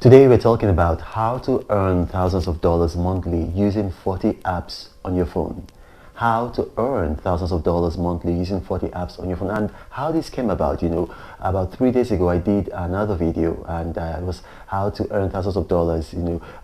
Today we're talking about how to earn thousands of dollars monthly using 40 apps on your phone. How to earn thousands of dollars monthly using 40 apps on your phone, and how this came about. About 3 days ago I did another video, and it was how to earn thousands of dollars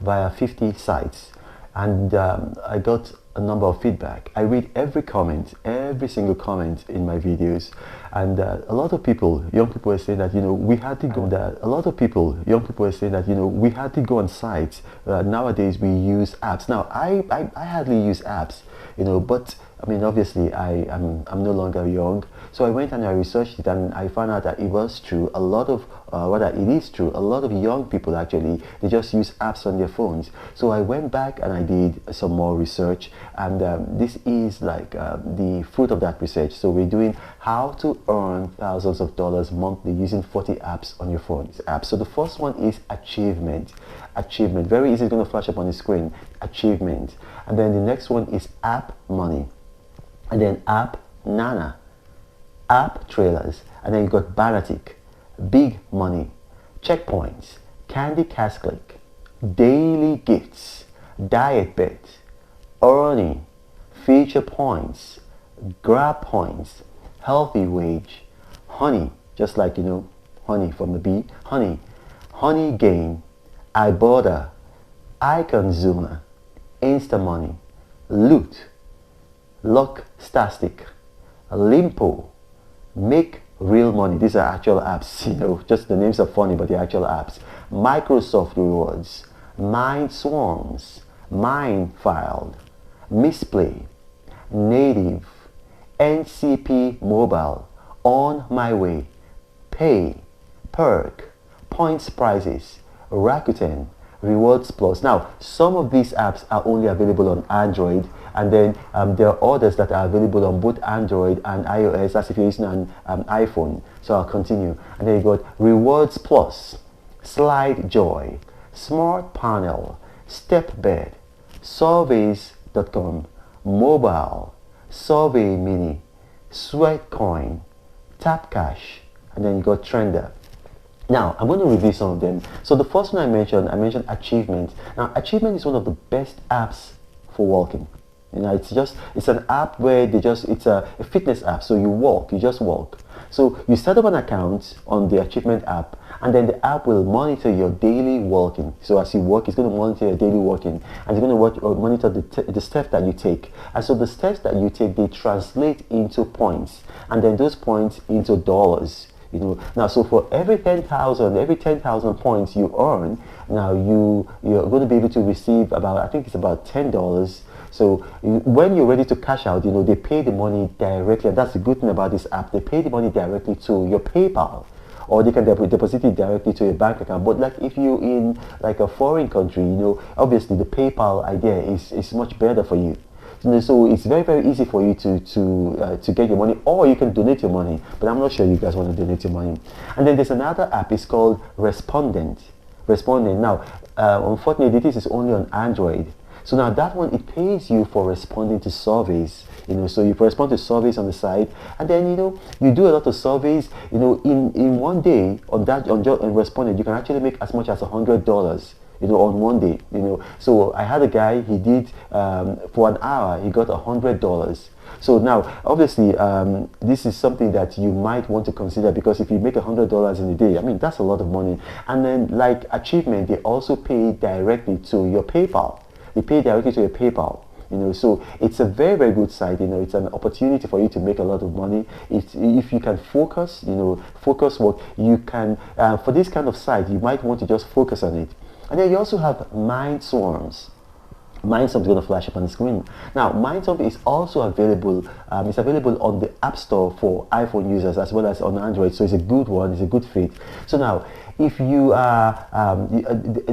via 50 sites, and I got a number of feedback. I read every comment, every single comment in my videos, and a lot of people, young people, are saying that we had to go. That a lot of people, young people, are saying that we had to go on sites. Nowadays we use apps. Now I hardly use apps, but I mean, obviously I'm no longer young, so I went and I researched it, and I found out that it was true. A lot of it is true. A lot of young people, actually, they just use apps on their phones. So I went back and I did some more research, and this is like the fruit of that research. So we're doing how to earn thousands of dollars monthly using 40 apps on your phone. So the first one is Achievement. Achievement, very easy, it's going to flash up on the screen. Achievement. And then the next one is App Money, and then App Nana, App Trailers, and then you got Banatic, Big Money, Checkpoints, Candy Cash Click, Daily Gifts, Diet Bet, Earning, Feature Points, Grab Points, Healthy Wage, Honey, just like honey from the bee, Honey Gain, iBorder, iConsumer, Instamoney, Loot, Luckstastic, Limpo, Make Real Money. These are actual apps, just the names are funny, but the actual apps. Microsoft Rewards, Mind Swarms, Mind Filed, Misplay, Native, NCP Mobile, On My Way, Pay, Perk, Points Prizes, Rakuten, Rewards Plus. Now, some of these apps are only available on Android, and then there are others that are available on both Android and iOS. That's if you're using an iPhone. So I'll continue. And then you got Rewards Plus, Slide Joy, Smart Panel, Stepbed, Surveys.com, Mobile, Survey Mini, Sweatcoin, Tapcash, and then you got Trender. Now, I'm going to review some of them. So the first one I mentioned Achievement. Now, Achievement is one of the best apps for walking. It's an app where it's a fitness app. So you just walk. So you set up an account on the Achievement app, and then the app will monitor your daily walking. So as you walk, it's going to monitor your daily walking, and it's going to monitor the steps that you take. And so the steps that you take, they translate into points, and then those points into dollars. Now, so for every 10,000 points you earn, now you're going to be able to receive about, I think it's about $10. So when you're ready to cash out, they pay the money directly, and that's the good thing about this app. They pay the money directly to your PayPal, or they can deposit it directly to your bank account. But like if you're in like a foreign country, obviously the PayPal idea is much better for you. So it's very, very easy for you to get your money, or you can donate your money, but I'm not sure you guys want to donate your money. And then there's another app. It's called Respondent. Now, unfortunately, this is only on Android. So now that one, it pays you for responding to surveys. So you respond to surveys on the side, and then you do a lot of surveys. In one day on Respondent, you can actually make as much as $100. On one day. So I had a guy, he did for an hour, he got $100. So now, obviously, this is something that you might want to consider, because if you make $100 in a day, I mean, that's a lot of money. And then, like Achievement, they also pay directly to your PayPal. They pay directly to your PayPal. So it's a very, very good site. It's an opportunity for you to make a lot of money. If you can focus, focus work, you can, for this kind of site, you might want to just focus on it. And then you also have Mind Swarms. Mindstorm is going to flash up on the screen. Now, Mindstorm is also available. It's available on the App Store for iPhone users as well as on Android. So it's a good one. It's a good fit. So now, if you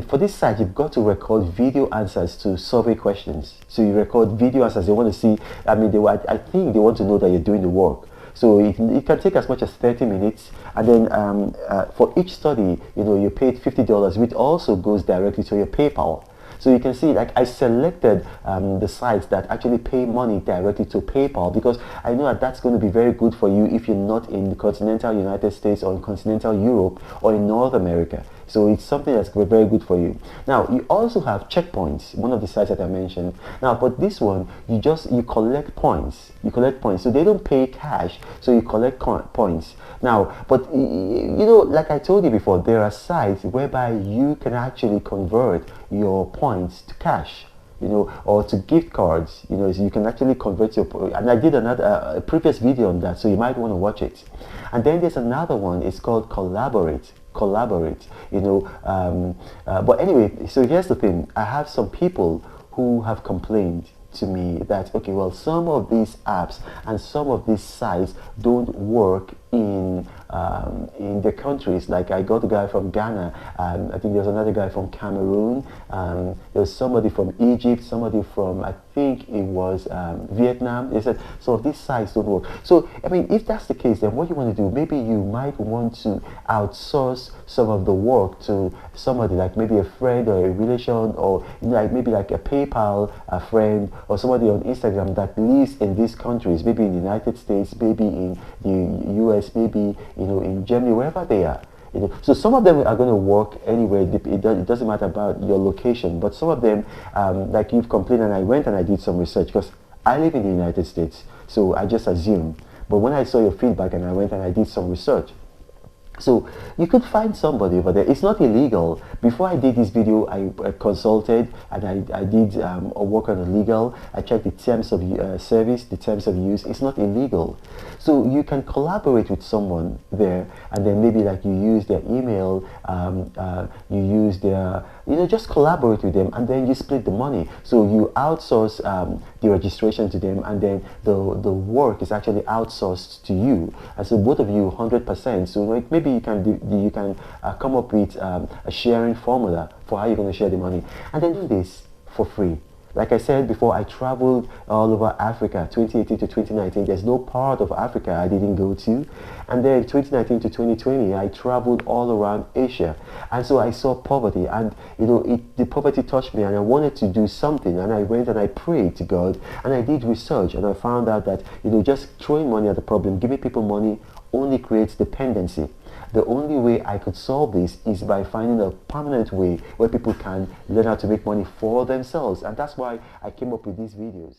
for this site, you've got to record video answers to survey questions. So you record video answers. They want to see. I mean, I think they want to know that you're doing the work. So it can take as much as 30 minutes, and then for each study, you paid $50, which also goes directly to your PayPal. So you can see, like, I selected the sites that actually pay money directly to PayPal, because I know that that's going to be very good for you if you're not in the continental United States or in continental Europe or in North America. So it's something that's very good for you. Now you also have checkpoints, one of the sites that I mentioned. Now, but this one, you collect points. You collect points. So they don't pay cash, so you collect points. Now, but like I told you before, there are sites whereby you can actually convert your points to cash, or to gift cards, so you can actually convert your, and I did a previous video on that, so you might want to watch it. And then there's another one, it's called Collaborate. But anyway, so here's the thing. I have some people who have complained to me that, okay, well, some of these apps and some of these sites don't work in their countries. Like I got a guy from Ghana, I think there's another guy from Cameroon, there's somebody from Egypt, somebody from, I think it was Vietnam. They said some of these sites don't work. So I mean, if that's the case, then what you want to do, maybe you might want to outsource some of the work to somebody, like maybe a friend or a relation, or like maybe like a PayPal, a friend, or somebody on Instagram that lives in these countries, maybe in the United States, maybe in the US, maybe in Germany, wherever they are. So some of them are going to work anyway. It doesn't matter about your location, but some of them, like you've complained, and I went and I did some research because I live in the United States, so I just assumed. But when I saw your feedback and I went and I did some research, so you could find somebody over there. It's not illegal. Before I did this video, I consulted and I did a work on the legal. I checked the terms of service, the terms of use. It's not illegal. So you can collaborate with someone there, and then maybe like you use their email, you use their, just collaborate with them, and then you split the money. So you outsource the registration to them, and then the work is actually outsourced to you. And so both of you 100%. So like maybe you can come up with a sharing formula for how you're going to share the money, and then do this for free. Like I said before, I traveled all over Africa, 2018 to 2019. There's no part of Africa I didn't go to. And then 2019 to 2020, I traveled all around Asia. And so I saw poverty, and the poverty touched me, and I wanted to do something. And I went and I prayed to God, and I did research, and I found out that just throwing money at the problem, giving people money, only creates dependency. The only way I could solve this is by finding a permanent way where people can learn how to make money for themselves. And that's why I came up with these videos.